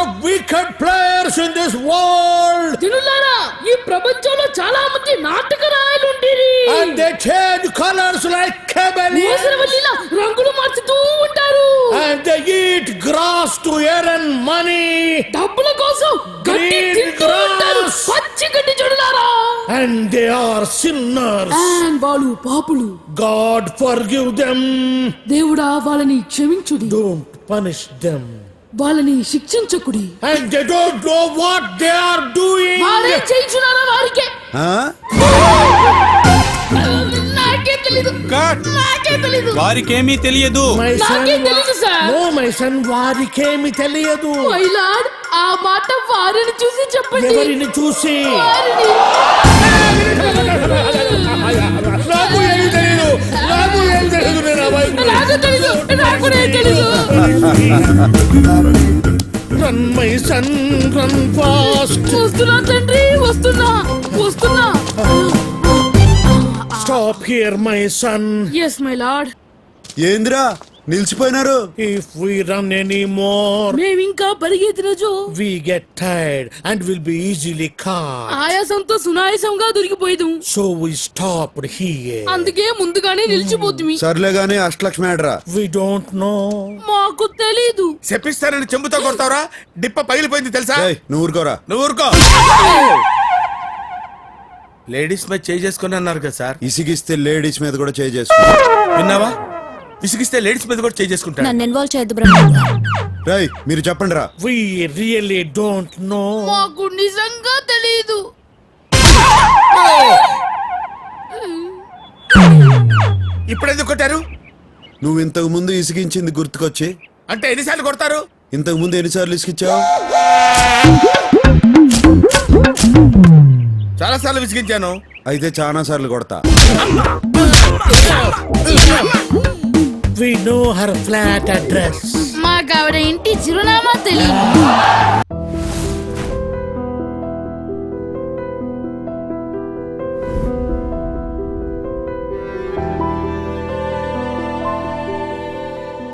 of wicked players in this world. జనులారా ఈ ప్రపంచంలో చాలా మంది నాటకరాయలు ఉండేరి. And they change colors like chameleons. మోసరవల్లిలా రంగులు మార్చుతూ ఉంటారు. And they eat grass to earn money. డబ్బుల కోసం గడ్డి Green తింటూ ఉంటారు. grass. పచ్చి గడ్డి జనులారా. And they are sinners. And వాళ్ళు పాపులు. God forgive them. దేవుడా వాళ్ళని క్షమించుడి. Don't punish them. వాళ్ళని శిక్షించకుడి. And they don't know what they are doing. వారే చేయించున్నారా వారికే. నాకే తెలీదు. నాకే తెలీదు. వారికేమీ తెలియదు. My son, నాకేం తెలీదు సార్. no, my son, వారికేమి తెలియదు. మై లార్డ్ ఆ మాట వారిని చూసి చెప్పండి. ఎవరిని చూసి? వారిని. నాకు ఏమి తెలియదు. నాకు ఏమి తెలియదు. నేను అబ్బాయి. నాకు తెలీదు. నాకు కూడా ఏం తెలీదు. Run, my son, run fast. వస్తున్నా తండ్రి వస్తున్నా వస్తున్నా. Stop here, my son. Yes my lord. ఏంద్రా నిలిచిపోయినారు? If we run anymore, మేమింకా పరిగెత్తిన Joe we get tired and will be easily caught. ఆయాసంతో సునాయాసంగా దొరికిపోయేదు. So we stopped here. అందుకే ముందుగానే నిలిచిపోతుంది. సర్లే గాని అష్టలక్ష్మి ఆడరా. We don't know. మాకు తెలీదు. చెప్పిస్తానని చెంబుతో కొడతావరా? డిప్ప పగిలిపోయింది తెలుసా? నువ్వు ఊరుకోరా. నువ్వు ఊరుకో. లేడీస్ మీద చేయి చేసుకుని అన్నారు కదా సార్. ఇసిగిస్తే లేడీస్ మీద కూడా చేయి చేసుకో. విన్నావా? విసిగిస్తే లేడీస్ మీద కూడా చేయి చేసుకుంటాను. నన్ను ఇన్వాల్వ్ చేయొద్దు బ్రదర్. రేయ్ మీరు చెప్పండి రా. We really don't know. మాకు నిజంగా తెలీదు. ఇప్పుడు ఎందుకు కొట్టారు? నువ్వు ఇంతకు ముందు ఇసిగించింది గుర్తుకొచ్చి. అంటే ఎన్నిసార్లు కొడతారు? ఇంతకు ముందు ఎన్నిసార్లు ఇసిగించావు? చాలా సార్లు విసిగించాను. అయితే చాలా సార్లు కొడతా. We know her flat address. మాకు ఆవిడ ఇంటి చిరునామా తెలియదు.